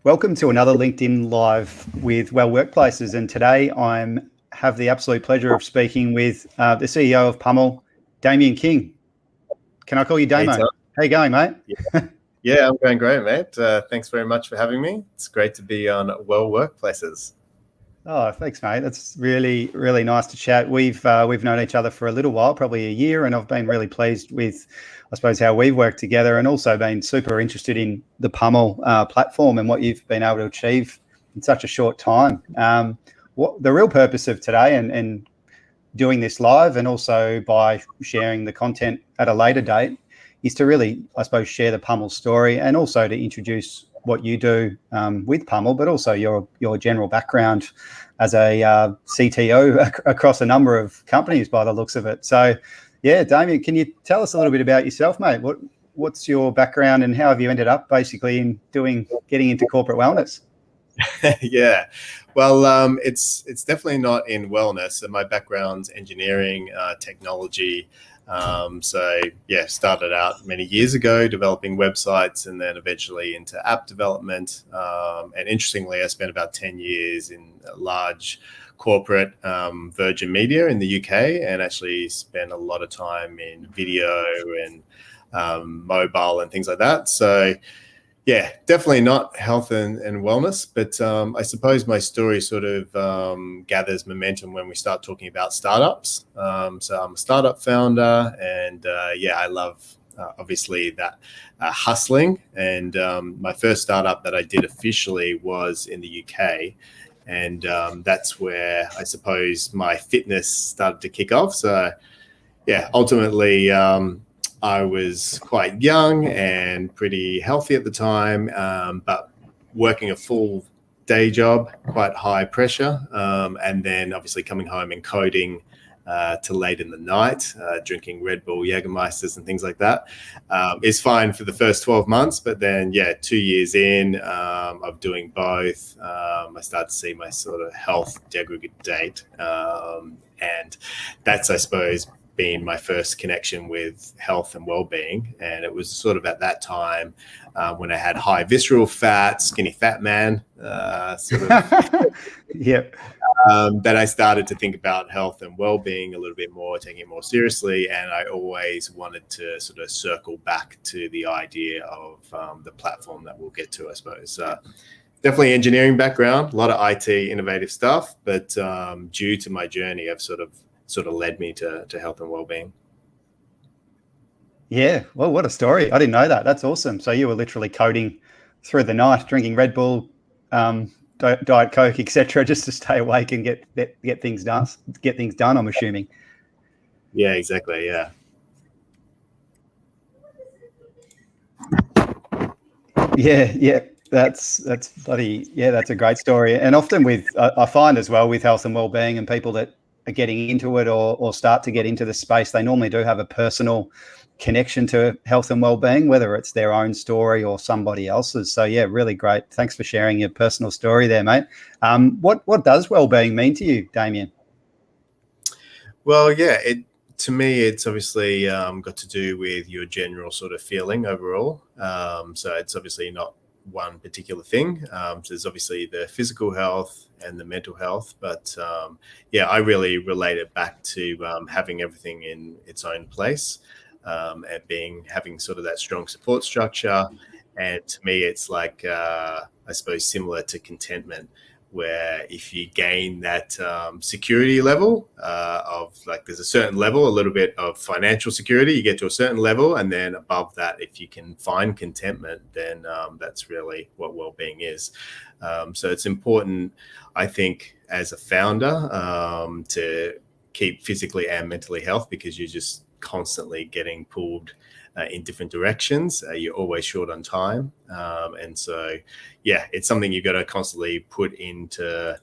Welcome to another LinkedIn Live with Well Workplaces, and today I have the absolute pleasure of speaking with the CEO of PUML, Damien King. Can I call you Damo? Hey, how you going, mate? Yeah, I'm going great, mate. Thanks very much for having me. It's great to be on Well Workplaces. Oh, thanks, mate. That's really, really nice to chat. We've known each other for a little while, probably a year, and I've been really pleased with, I suppose, how we've worked together, and also been super interested in the PUML platform and what you've been able to achieve in such a short time. What the real purpose of today and doing this live, and also by sharing the content at a later date, is to really, I suppose, share the PUML story, and also to introduce what you do with PUML, but also your general background as a CTO across a number of companies by the looks of it. So, yeah, Damien, can you tell us a little bit about yourself, mate? What's your background, and how have you ended up basically in getting into corporate wellness? Yeah, well, it's definitely not in wellness. My background's engineering, technology. So yeah, started out many years ago developing websites, and then eventually into app development. And interestingly, I spent about 10 years in a large corporate Virgin Media in the UK, and actually spent a lot of time in video and mobile and things like that. So yeah, definitely not health and wellness, but I suppose my story sort of gathers momentum when we start talking about startups. So I'm a startup founder, and yeah, I love obviously that hustling. And my first startup that I did officially was in the UK, and that's where I suppose my fitness started to kick off. So yeah, ultimately, I was quite young and pretty healthy at the time, but working a full day job, quite high pressure, and then obviously coming home and coding till late in the night, drinking Red Bull, Jägermeisters and things like that. Is fine for the first 12 months, but then, yeah, 2 years in of doing both, I started to see my sort of health degradate. And that's, I suppose, been my first connection with health and well-being. And it was sort of at that time when I had high visceral fat, skinny fat man, sort of Yep. that I started to think about health and well-being a little bit more, taking it more seriously. And I always wanted to sort of circle back to the idea of the platform that we'll get to, I suppose. Definitely engineering background, a lot of IT innovative stuff, but due to my journey, I've sort of led me to health and well-being. Yeah, well, what a story. I didn't know that. That's awesome. So you were literally coding through the night, drinking Red Bull, Diet Coke, etc., just to stay awake and get things done, I'm assuming. Yeah, exactly. Yeah. Yeah. That's bloody, yeah, that's a great story. And often I find as well with health and well-being and people that are getting into it or start to get into the space, they normally do have a personal connection to health and well-being, whether it's their own story or somebody else's. So yeah, really great. Thanks for sharing your personal story there, mate. What does well-being mean to you, Damien? Well, yeah, to me, it's obviously got to do with your general sort of feeling overall. So it's obviously not one particular thing. So there's obviously the physical health and the mental health, but yeah, I really relate it back to having everything in its own place, and having sort of that strong support structure. And to me, it's like I suppose similar to contentment, where if you gain that security level of, like, there's a certain level, a little bit of financial security, you get to a certain level, and then above that, if you can find contentment, then that's really what well-being is. So it's important, I think, as a founder to keep physically and mentally healthy, because you're just constantly getting pulled in different directions. You're always short on time. And so, yeah, it's something you've got to constantly put into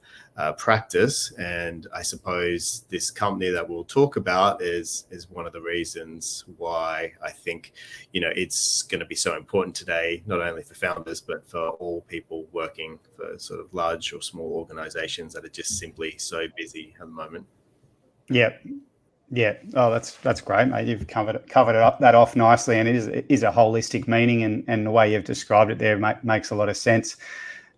practice. And I suppose this company that we'll talk about is one of the reasons why I think, it's going to be so important today, not only for founders, but for all people working for sort of large or small organizations that are just simply so busy at the moment. Yeah. Yeah. Oh, that's great, mate. You've covered that off nicely, and it is a holistic meaning, and the way you've described it there makes a lot of sense.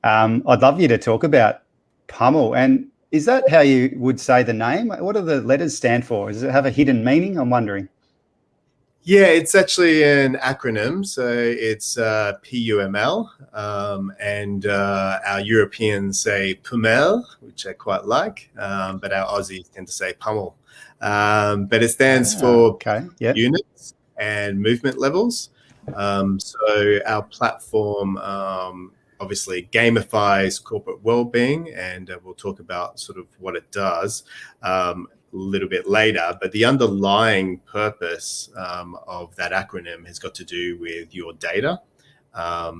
I'd love you to talk about PUML. And is that how you would say the name? What do the letters stand for? Does it have a hidden meaning? I'm wondering. Yeah, it's actually an acronym. So it's PUML, and our Europeans say PUML, which I quite like, but our Aussies tend to say PUML. But it stands for units and movement levels. So our platform obviously gamifies corporate wellbeing, and we'll talk about sort of what it does a little bit later. But the underlying purpose of that acronym has got to do with your data.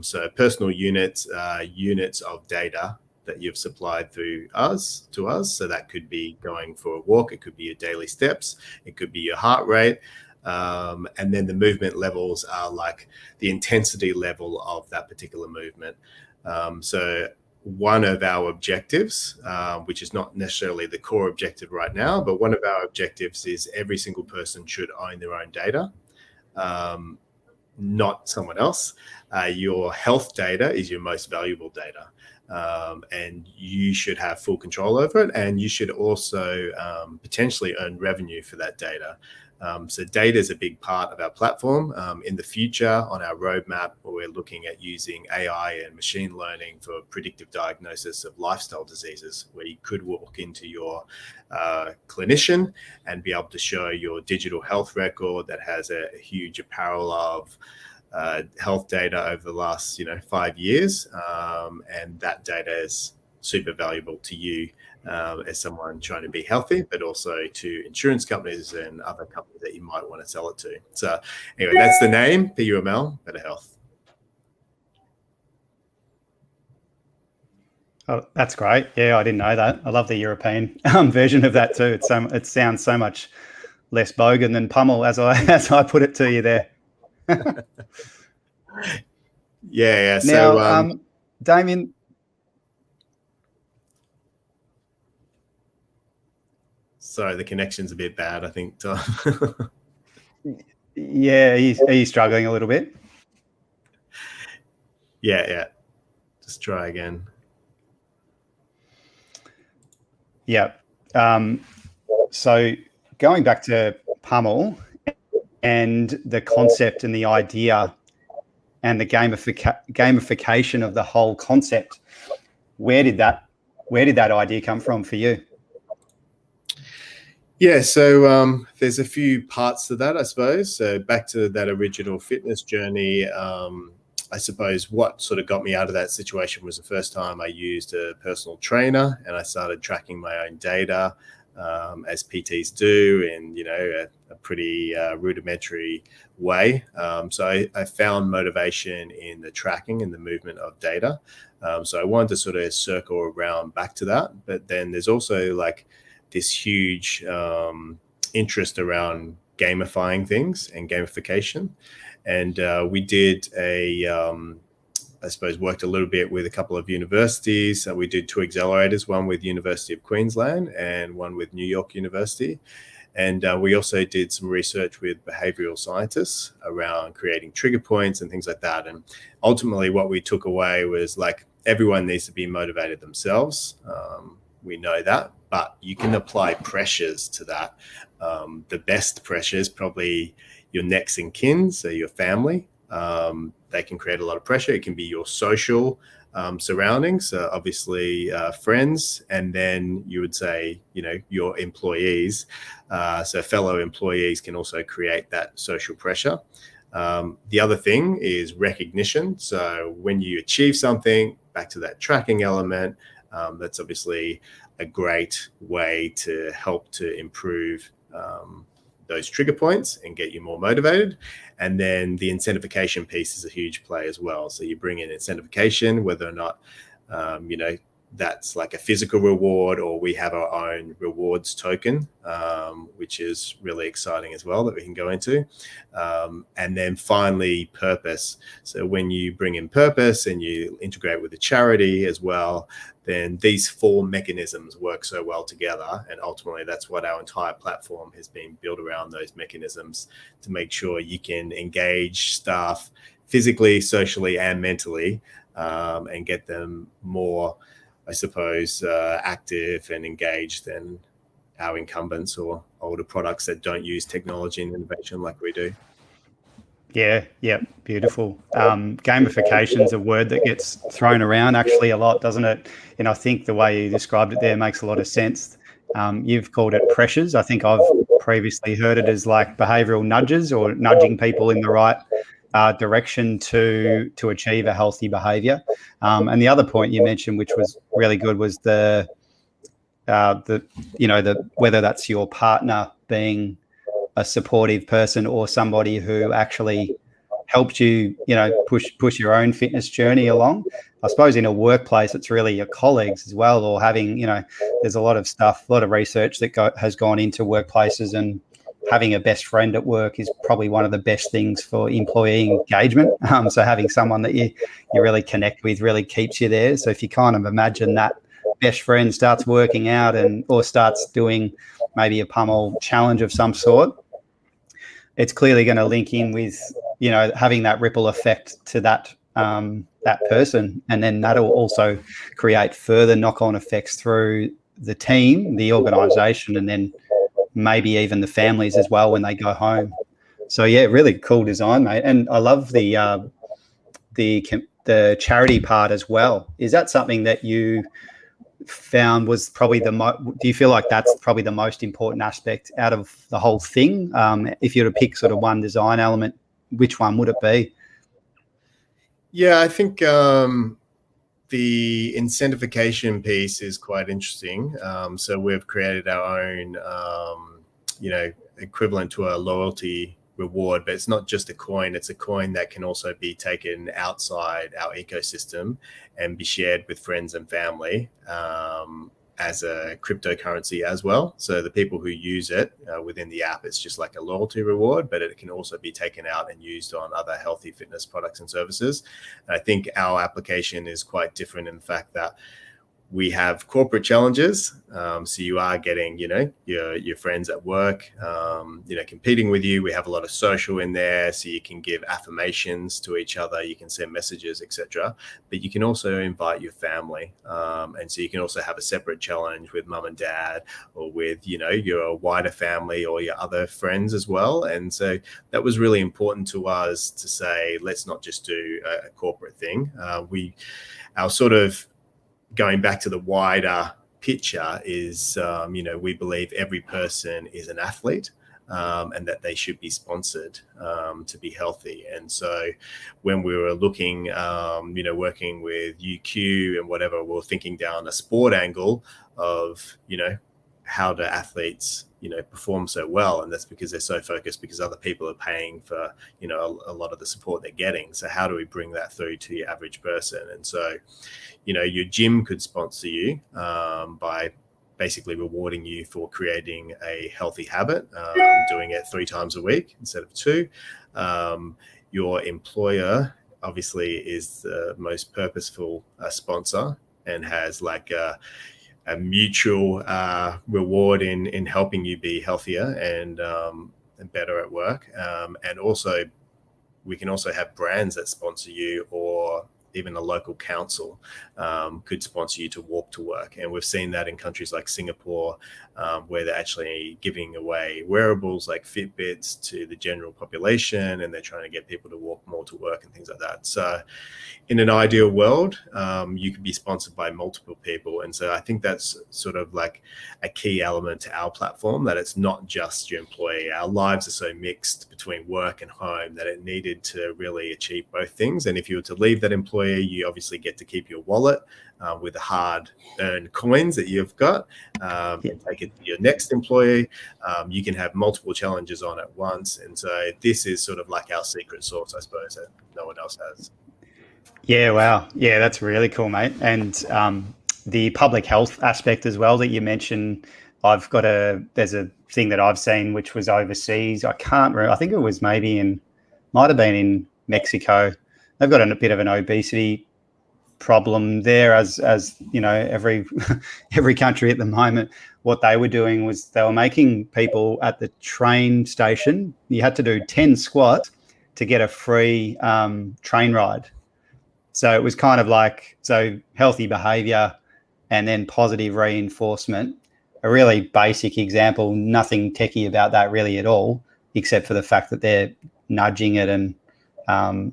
So personal units, units of data that you've supplied to us. So that could be going for a walk, it could be your daily steps, it could be your heart rate. And then the movement levels are like the intensity level of that particular movement. So one of our objectives, which is not necessarily the core objective right now, but one of our objectives is every single person should own their own data, not someone else. Your health data is your most valuable data. And you should have full control over it. And you should also potentially earn revenue for that data. So data is a big part of our platform. In the future, on our roadmap, we're looking at using AI and machine learning for predictive diagnosis of lifestyle diseases, where you could walk into your clinician and be able to show your digital health record that has a huge apparel of health data over the last 5 years, and that data is super valuable to you as someone trying to be healthy, but also to insurance companies and other companies that you might want to sell it to. So anyway, that's the name, PUML, Better Health. Oh, that's great. Yeah, I didn't know that. I love the European version of that too. It sounds so much less bogan than PUML, as I put it to you there. Yeah. Now, Damien. Sorry, the connection's a bit bad, I think, Tom. Yeah, are you struggling a little bit? Yeah. Just try again. Yeah. So going back to PUML and the concept and the idea and the gamification of the whole concept, where did that idea come from for you? Yeah, so there's a few parts to that, I suppose. So back to that original fitness journey, I suppose what sort of got me out of that situation was the first time I used a personal trainer and I started tracking my own data, as PTs do, in a pretty rudimentary way. So I found motivation in the tracking and the movement of data. So I wanted to sort of circle around back to that. But then there's also like this huge interest around gamifying things and gamification. And we did I suppose worked a little bit with a couple of universities. We did 2 accelerators, one with University of Queensland and one with New York University. And we also did some research with behavioral scientists around creating trigger points and things like that. And ultimately what we took away was like, everyone needs to be motivated themselves. We know that, but you can apply pressures to that. The best pressures, probably your next in kin, so your family. They can create a lot of pressure. It can be your social surroundings, obviously friends, and then you would say, your employees. So fellow employees can also create that social pressure. The other thing is recognition. So when you achieve something, back to that tracking element, that's obviously a great way to help to improve those trigger points and get you more motivated. And then the incentivization piece is a huge play as well. So you bring in incentivization, whether or not, that's like a physical reward, or we have our own rewards token, which is really exciting as well, that we can go into. And then finally, purpose. So when you bring in purpose and you integrate with a charity as well, then these 4 mechanisms work so well together. And ultimately, that's what our entire platform has been built around, those mechanisms, to make sure you can engage staff physically, socially, and mentally and get them more, I suppose, active and engaged than our incumbents or older products that don't use technology and innovation like we do. Yeah, beautiful. Gamification is a word that gets thrown around actually a lot, doesn't it? And I think the way you described it there makes a lot of sense. You've called it pressures. I think I've previously heard it as like behavioural nudges, or nudging people in the right direction to achieve a healthy behaviour. And the other point you mentioned, which was really good, was the whether that's your partner being a supportive person or somebody who actually helped you, push your own fitness journey along. I suppose in a workplace, it's really your colleagues as well, or having, there's a lot of stuff, a lot of research that has gone into workplaces, and having a best friend at work is probably one of the best things for employee engagement. So having someone that you really connect with really keeps you there. So if you kind of imagine that best friend starts working out or starts doing maybe a PUML challenge of some sort, it's clearly going to link in with, having that ripple effect to that person. And then that'll also create further knock-on effects through the team, the organization, and then maybe even the families as well when they go home. So yeah, really cool design, mate. And I love the charity part as well. Is that something that you found was probably do you feel like that's probably the most important aspect out of the whole thing? If you were to pick sort of one design element, which one would it be? Yeah, I think the incentivification piece is quite interesting. So we've created our own, equivalent to a loyalty reward, but it's not just a coin. It's a coin that can also be taken outside our ecosystem and be shared with friends and family as a cryptocurrency as well. So the people who use it within the app, it's just like a loyalty reward, but it can also be taken out and used on other healthy fitness products and services. And I think our application is quite different in the fact that we have corporate challenges. So you are getting, your friends at work, competing with you. We have a lot of social in there. So you can give affirmations to each other. You can send messages, etc. But you can also invite your family. And so you can also have a separate challenge with mum and dad, or with, your wider family or your other friends as well. And so that was really important to us to say, let's not just do a corporate thing. Our sort of going back to the wider picture is, we believe every person is an athlete, and that they should be sponsored to be healthy. And so when we were looking, working with UQ and whatever, we were thinking down a sport angle of, how do athletes, perform so well? And that's because they're so focused because other people are paying for, a lot of the support they're getting. So how do we bring that through to your average person? And so, your gym could sponsor you by basically rewarding you for creating a healthy habit, doing it 3 times a week instead of 2. Your employer obviously is the most purposeful sponsor and has like a mutual reward in helping you be healthier and better at work. And also, we can also have brands that sponsor you, or even a local council could sponsor you to walk to work. And we've seen that in countries like Singapore, where they're actually giving away wearables like Fitbits to the general population, and they're trying to get people to walk more to work and things like that. So in an ideal world, you could be sponsored by multiple people. And so I think that's sort of like a key element to our platform, that it's not just your employee. Our lives are so mixed between work and home that it needed to really achieve both things. And if you were to leave that employee, you obviously get to keep your wallet with the hard-earned coins that you've got. And take it to your next employee. You can have multiple challenges on at once. And so this is sort of like our secret sauce, I suppose, that no one else has. Yeah, wow. Yeah, that's really cool, mate. And the public health aspect as well that you mentioned, there's a thing that I've seen which was overseas. I can't remember. I think it was might have been in Mexico. They've got a bit of an obesity problem there, as every every country at the moment. What they were doing was they were making people at the train station, you had to do 10 squats to get a free train ride. So it was kind of like, so healthy behavior and then positive reinforcement. A really basic example, nothing techie about that really at all, except for the fact that they're nudging it and, I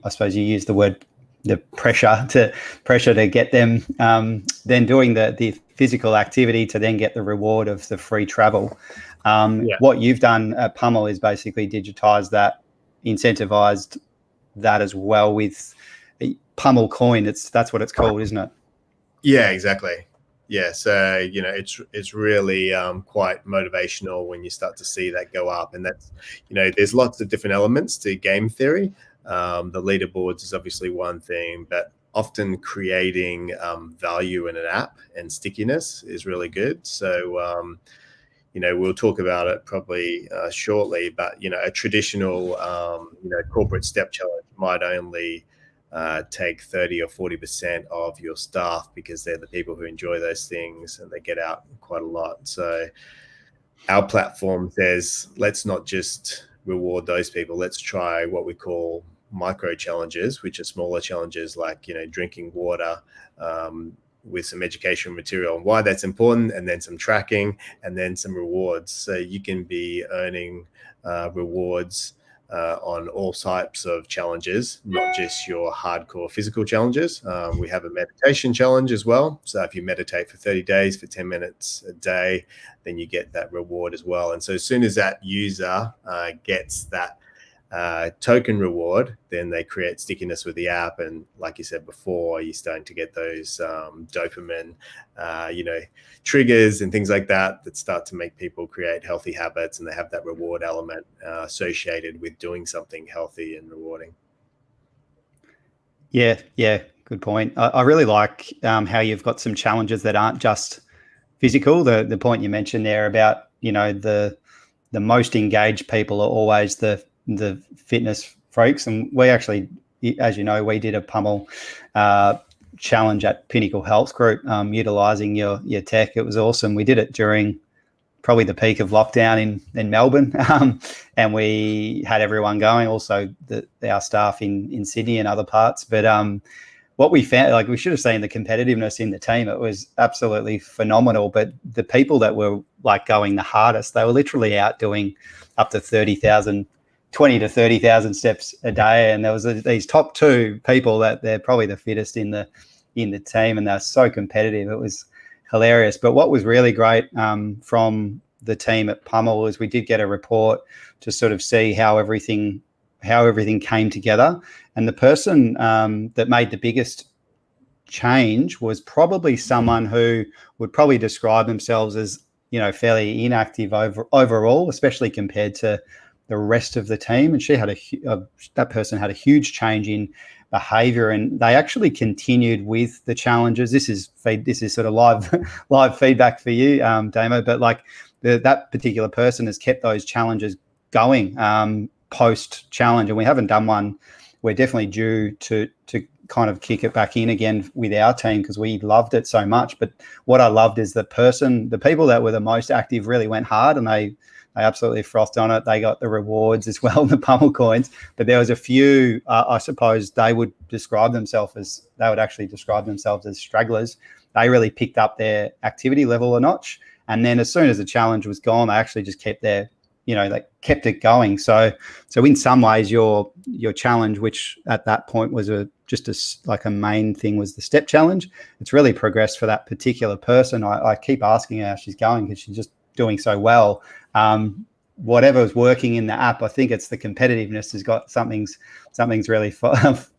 suppose you use the word, the pressure to get them, then doing the physical activity to then get the reward of the free travel. What you've done at PUML is basically digitized that, incentivized that as well with PUML coin. That's what it's called, isn't it? Yeah, exactly. Yeah, so it's really quite motivational when you start to see that go up, and that's there's lots of different elements to game theory. The leaderboards is obviously one thing, but often creating value in an app and stickiness is really good. So we'll talk about it probably shortly, but a traditional corporate step challenge might only take 30 or 40% of your staff because they're the people who enjoy those things and they get out quite a lot. So our platform says, let's not just reward those people. Let's try what we call micro challenges, which are smaller challenges like, drinking water, with some educational material on why that's important, and then some tracking, and then some rewards. So you can be earning rewards on all types of challenges, not just your hardcore physical challenges. We have a meditation challenge as well. So if you meditate for 30 days for 10 minutes a day, then you get that reward as well. And so as soon as that user gets that token reward, then they create stickiness with the app. And like you said before, you're starting to get those dopamine, triggers and things like that start to make people create healthy habits, and they have that reward element associated with doing something healthy and rewarding. Yeah, good point. I really like how you've got some challenges that aren't just physical. The point you mentioned there about the most engaged people are always the fitness freaks, and we actually, as you know, we did a PUML challenge at Pinnacle Health Group, utilizing your tech. It was awesome. We did it during probably the peak of lockdown in Melbourne, and we had everyone going, also our staff in Sydney and other parts. But what we found, like, we should have seen the competitiveness in the team. It was absolutely phenomenal. But the people that were like going the hardest, they were literally out doing up to 20 to 30,000 steps a day, and there was these top two people that they're probably the fittest in the team, and they're so competitive. It was hilarious. But what was really great from the team at PUML is we did get a report to sort of see how everything came together, and the person that made the biggest change was probably someone who would probably describe themselves as fairly inactive overall, especially compared to the rest of the team. And she had that person had a huge change in behavior, and they actually continued with the challenges. This is sort of live feedback for you, Damo, but like that particular person has kept those challenges going post challenge, and we haven't done one. We're definitely due to kind of kick it back in again with our team because we loved it so much. But what I loved is the people that were the most active really went hard, and they absolutely frothed on it. They got the rewards as well, the PUML coins. But there was a few, I suppose they would actually describe themselves as stragglers. They really picked up their activity level a notch. And then as soon as the challenge was gone, they actually just kept they kept it going. So in some ways, your challenge, which at that point was like a main thing, was the step challenge. It's really progressed for that particular person. I keep asking her how she's going because she's just doing so well. Whatever's working in the app, I think it's the competitiveness has got something's really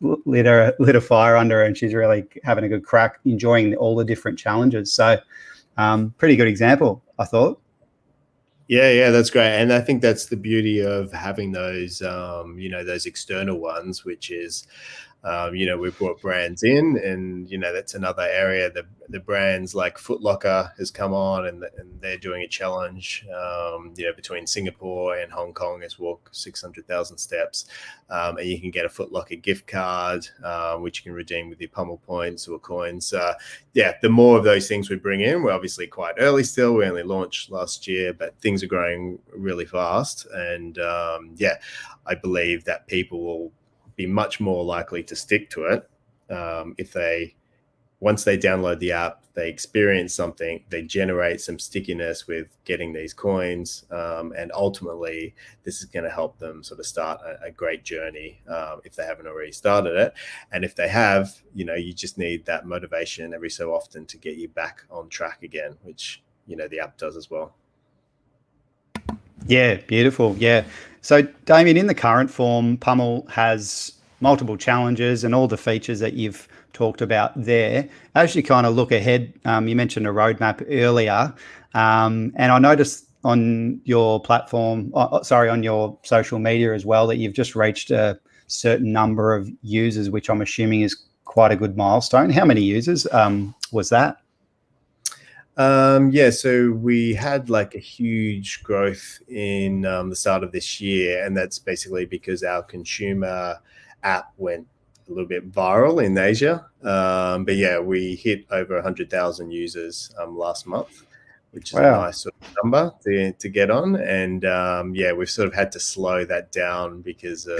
lit a fire under her, and she's really having a good crack, enjoying all the different challenges. So pretty good example, I thought. Yeah, that's great. And I think that's the beauty of having those, those external ones, which is, we've brought brands in, and, that's another area. The brands like Foot Locker has come on, and they're doing a challenge, between Singapore and Hong Kong is walk 600,000 steps. And you can get a Foot Locker gift card, which you can redeem with your PUML points or coins. The more of those things we bring in, we're obviously quite early still. We only launched last year, but things are growing really fast. And I believe that people will be much more likely to stick to it if once they download the app, they experience something, they generate some stickiness with getting these coins, and ultimately this is going to help them sort of start a great journey if they haven't already started it. And if they have, you just need that motivation every so often to get you back on track again, which the app does as well. Yeah, beautiful. Yeah. So, Damien, in the current form, PUML has multiple challenges and all the features that you've talked about there. As you kind of look ahead, you mentioned a roadmap earlier, and I noticed on your platform, on your social media as well, that you've just reached a certain number of users, which I'm assuming is quite a good milestone. How many users was that? So we had like a huge growth in the start of this year, and that's basically because our consumer app went a little bit viral in Asia. But yeah, we hit over 100,000 users last month, which is a nice sort of number to get on. And we've sort of had to slow that down because of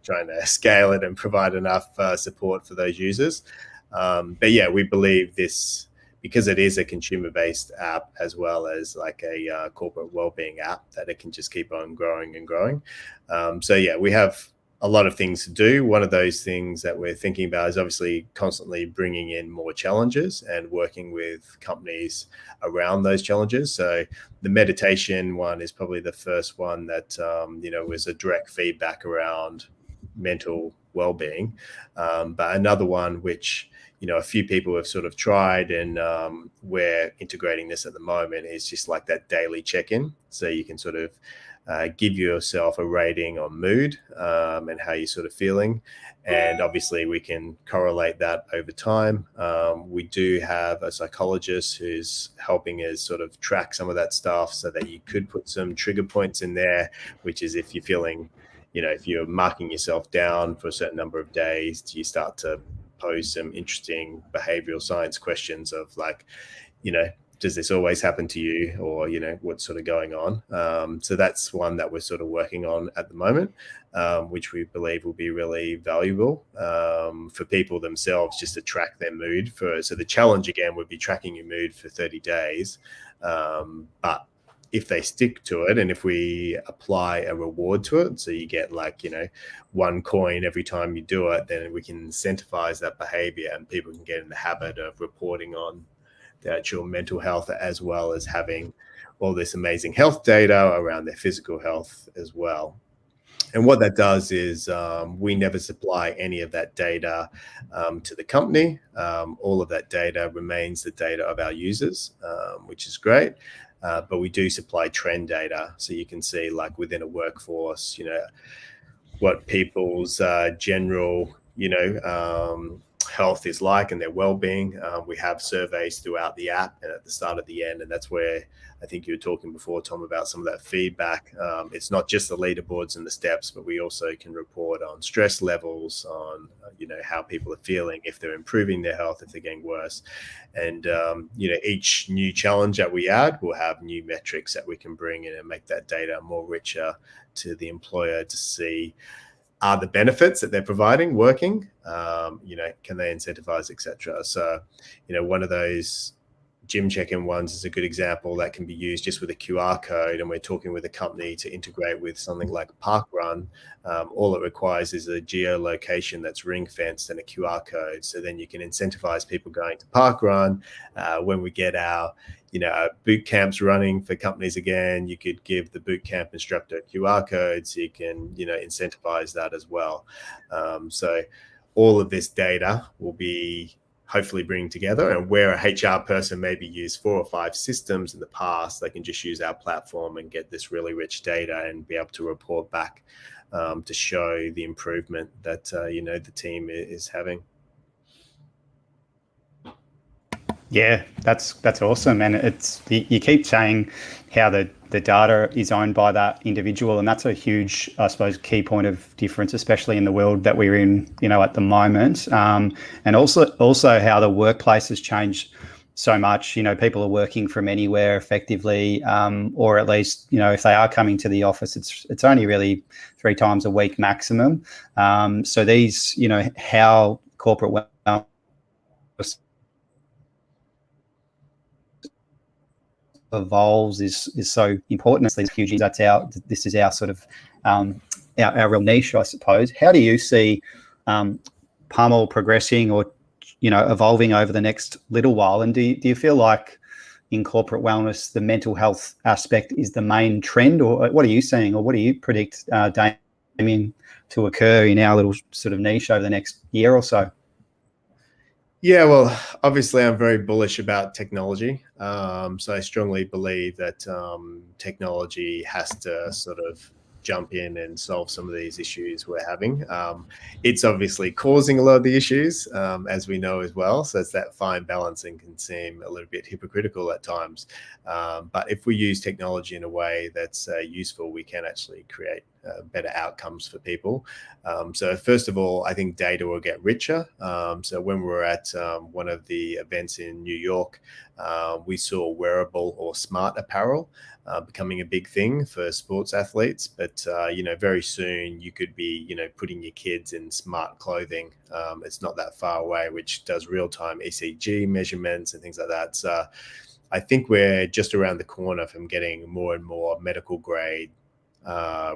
trying to scale it and provide enough support for those users. But yeah, we believe this, because it is a consumer-based app as well as like a corporate wellbeing app, that it can just keep on growing and growing. We have a lot of things to do. One of those things that we're thinking about is obviously constantly bringing in more challenges and working with companies around those challenges. So the meditation one is probably the first one that, was a direct feedback around mental well-being. But another one which, a few people have sort of tried, and we're integrating this at the moment, is just like that daily check-in. So you can sort of give yourself a rating on mood and how you're sort of feeling. And obviously we can correlate that over time. We do have a psychologist who's helping us sort of track some of that stuff, so that you could put some trigger points in there, which is if you're feeling, if you're marking yourself down for a certain number of days, do you start to pose some interesting behavioral science questions of like, does this always happen to you, or what's sort of going on? So that's one that we're sort of working on at the moment, which we believe will be really valuable for people themselves, just to track their mood. So the challenge again would be tracking your mood for 30 days, but if they stick to it, and if we apply a reward to it, so you get like, 1 coin every time you do it, then we can incentivize that behavior, and people can get in the habit of reporting on the actual mental health, as well as having all this amazing health data around their physical health as well. And what that does is we never supply any of that data to the company. All of that data remains the data of our users, which is great. But we do supply trend data, so you can see like within a workforce, what people's general, health is like, and their well-being. We have surveys throughout the app and at the start of the end, and that's where I think you were talking before, Tom, about some of that feedback. It's not just the leaderboards and the steps, but we also can report on stress levels, on how people are feeling, if they're improving their health, if they're getting worse. And each new challenge that we add will have new metrics that we can bring in and make that data more richer to the employer to see, are the benefits that they're providing working? Can they incentivize, etc. So, one of those gym check-in ones is a good example that can be used just with a QR code, and we're talking with a company to integrate with something like Parkrun. All it requires is a geolocation that's ring-fenced and a QR code, so then you can incentivize people going to Parkrun. When we get our boot camps running for companies again, you could give the boot camp instructor a QR code, so you can incentivize that as well. So all of this data will be hopefully bring together, and where a HR person maybe used 4 or 5 systems in the past, they can just use our platform and get this really rich data and be able to report back to show the improvement that the team is having. Yeah, that's awesome. And it's, you keep saying how the data is owned by that individual, and that's a huge, I suppose, key point of difference, especially in the world that we're in, at the moment. And also how the workplace has changed so much. People are working from anywhere effectively, or at least, if they are coming to the office, it's only really 3 times a week maximum. So these, how corporate wellness evolves is so important. These huge, this is our sort of our real niche, I suppose. How do you see PUML progressing or evolving over the next little while? And do you feel like in corporate wellness the mental health aspect is the main trend, or what are you seeing, or what do you predict, Damien, to occur in our little sort of niche over the next year or so? Yeah, well, obviously I'm very bullish about technology. So I strongly believe that technology has to sort of jump in and solve some of these issues we're having. It's obviously causing a lot of the issues, as we know as well. So it's that fine balance and can seem a little bit hypocritical at times. But if we use technology in a way that's useful, we can actually create better outcomes for people. So first of all, I think data will get richer. So when we were at one of the events in New York, we saw wearable or smart apparel becoming a big thing for sports athletes. But, very soon you could be, putting your kids in smart clothing. It's not that far away, which does real-time ECG measurements and things like that. So I think we're just around the corner from getting more and more medical grade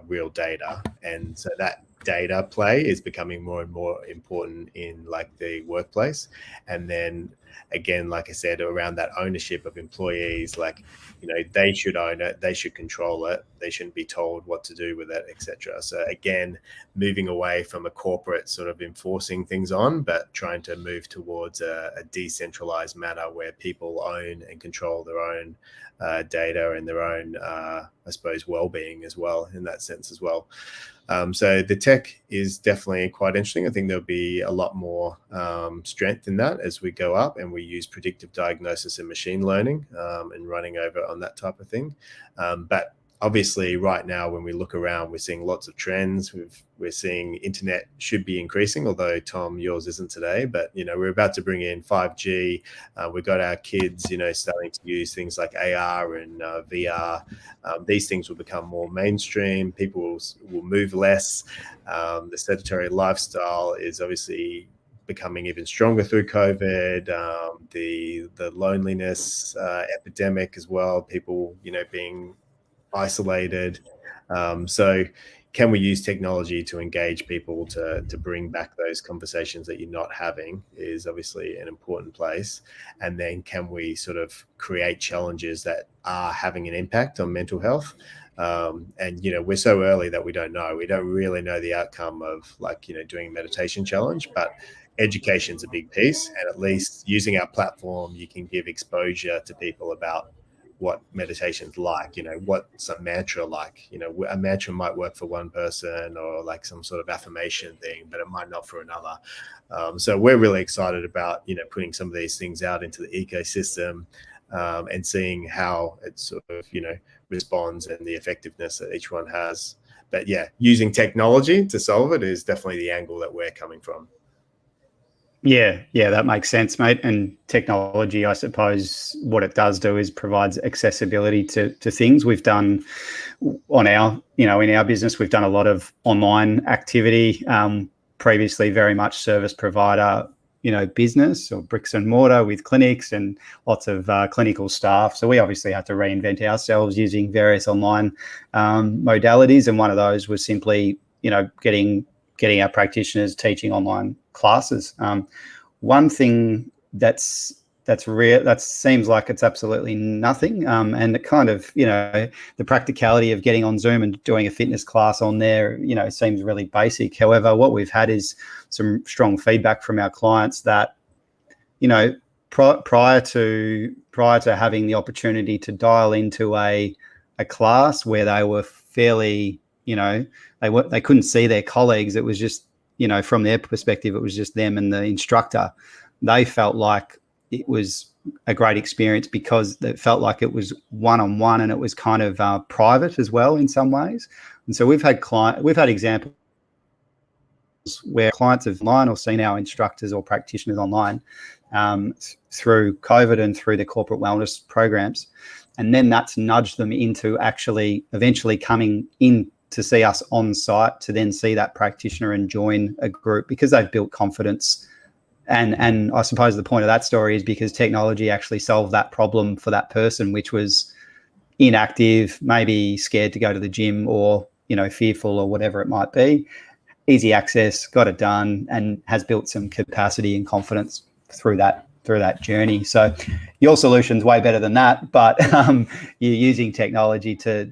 real data. And so that data play is becoming more and more important in like the workplace. And then again, like I said, around that ownership of employees, like, they should own it, they should control it, they shouldn't be told what to do with it, etc. So again, moving away from a corporate sort of enforcing things on, but trying to move towards a decentralized manner where people own and control their own data and their own, I suppose, well-being as well in that sense as well. So the tech is definitely quite interesting. I think there'll be a lot more strength in that as we go up and we use predictive diagnosis and machine learning and running over on that type of thing. But obviously right now, when we look around, we're seeing lots of trends. We're seeing internet should be increasing, although Tom, yours isn't today, but, we're about to bring in 5G. We've got our kids, starting to use things like AR and VR. These things will become more mainstream. People will move less. The sedentary lifestyle is obviously becoming even stronger through COVID, the loneliness epidemic as well, people, being isolated. So can we use technology to engage people to bring back those conversations that you're not having is obviously an important place. And then can we sort of create challenges that are having an impact on mental health? And, we're so early that we don't know. We don't really know the outcome of doing a meditation challenge, but education's a big piece. And at least using our platform, you can give exposure to people about what meditation's like, what's a mantra like. A mantra might work for one person or like some sort of affirmation thing, but it might not for another. So we're really excited about, putting some of these things out into the ecosystem and seeing how it sort of, responds and the effectiveness that each one has. But yeah, using technology to solve it is definitely the angle that we're coming from. Yeah, that makes sense, mate. And technology, I suppose, what it does do is provides accessibility to things. We've done on our, in our business, we've done a lot of online activity. Previously, very much service provider, business or bricks and mortar with clinics and lots of clinical staff. So we obviously had to reinvent ourselves using various online modalities. And one of those was simply, getting our practitioners teaching online classes. One thing that seems like it's absolutely nothing, and it kind of, the practicality of getting on Zoom and doing a fitness class on there, seems really basic. However, what we've had is some strong feedback from our clients that, prior to having the opportunity to dial into a class where they were fairly, they couldn't see their colleagues. It was just, from their perspective, it was just them and the instructor. They felt like it was a great experience because it felt like it was one-on-one and it was kind of private as well in some ways. And so we've had examples where clients have online or seen our instructors or practitioners online through COVID and through the corporate wellness programs. And then that's nudged them into actually eventually coming in to see us on site, to then see that practitioner and join a group because they've built confidence. And I suppose the point of that story is because technology actually solved that problem for that person, which was inactive, maybe scared to go to the gym, or, you know, fearful or whatever it might be. Easy access, got it done, and has built some capacity and confidence through that journey. So your solution's way better than that, but you're using technology to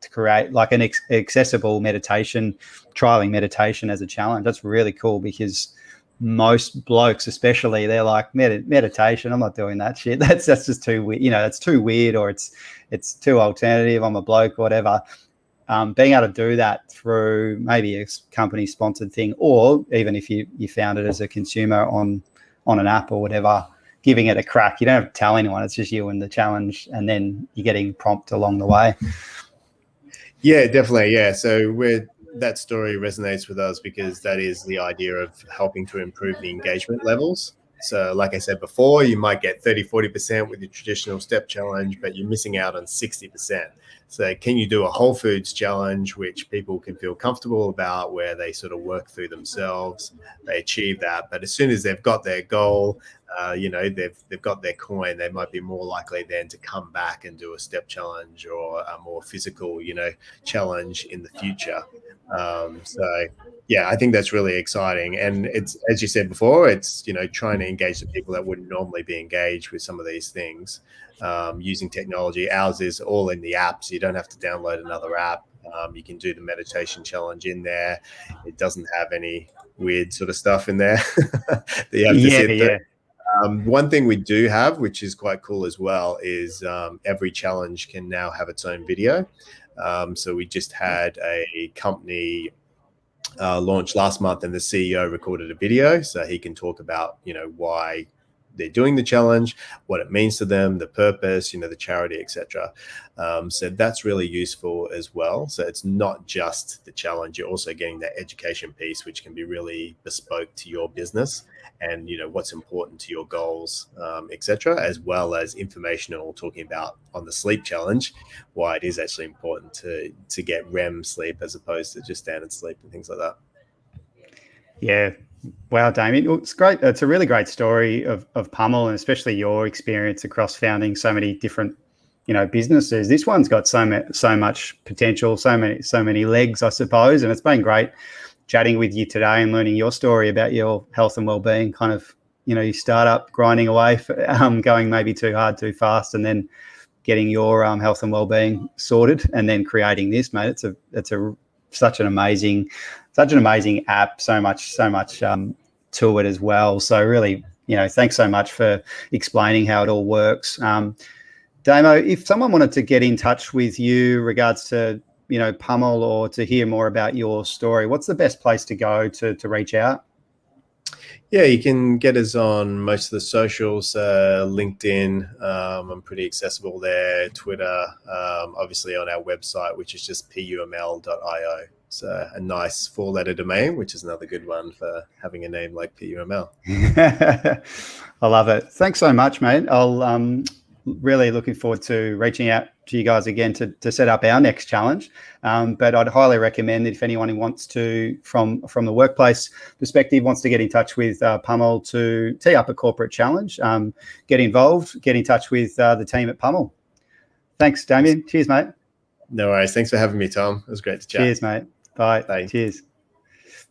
create like an accessible meditation, trialing meditation as a challenge. That's really cool, because most blokes, especially, they're like, meditation, I'm not doing that shit. That's just too weird. You know, that's too weird, or it's too alternative. I'm a bloke, whatever. Being able to do that through maybe a company sponsored thing, or even if you found it as a consumer on an app or whatever, giving it a crack. You don't have to tell anyone. It's just you and the challenge, and then you're getting prompt along the way. Yeah, definitely. Yeah. So that story resonates with us because that is the idea of helping to improve the engagement levels. So like I said before, you might get 30-40% with your traditional step challenge, but you're missing out on 60%. So can you do a whole foods challenge, which people can feel comfortable about, where they sort of work through themselves, they achieve that. But as soon as they've got their goal, they've got their coin, they might be more likely then to come back and do a step challenge or a more physical, challenge in the future. So yeah, I think that's really exciting. And it's, as you said before, it's, trying to engage the people that wouldn't normally be engaged with some of these things, using technology. Ours is all in the app, so you don't have to download another app. You can do the meditation challenge in there. It doesn't have any weird sort of stuff in there that you have to sit through. One thing we do have, which is quite cool as well, is every challenge can now have its own video. So we just had a company launch last month, and the CEO recorded a video so he can talk about, why they're doing the challenge, what it means to them, the purpose, the charity, etc. So that's really useful as well. So it's not just the challenge, you're also getting that education piece, which can be really bespoke to your business and, what's important to your goals, etc., as well as informational, talking about on the sleep challenge, why it is actually important to get REM sleep as opposed to just standard sleep and things like that. Yeah. Wow, Damien. Well, it's great. It's a really great story of PUML, and especially your experience across founding so many different, businesses. This one's got so much potential, so many legs, I suppose. And it's been great chatting with you today and learning your story about your health and wellbeing, kind of, you start up grinding away, going maybe too hard, too fast, and then getting your health and wellbeing sorted, and then creating this, mate. It's such an amazing app, so much to it as well. So really, thanks so much for explaining how it all works. Damo, if someone wanted to get in touch with you regards to, PUML, or to hear more about your story, what's the best place to go to reach out? Yeah, you can get us on most of the socials, LinkedIn. I'm pretty accessible there. Twitter, obviously on our website, which is just PUML.io. So a nice 4-letter domain, which is another good one for having a name like PUML. I love it. Thanks so much, mate. I'll really looking forward to reaching out to you guys again to set up our next challenge. But I'd highly recommend that if anyone who wants to, from the workplace perspective, wants to get in touch with PUML to tee up a corporate challenge, get involved, get in touch with the team at PUML. Thanks, Damien. Cheers, mate. No worries. Thanks for having me, Tom. It was great to chat. Cheers, mate. Bye. Bye. Cheers.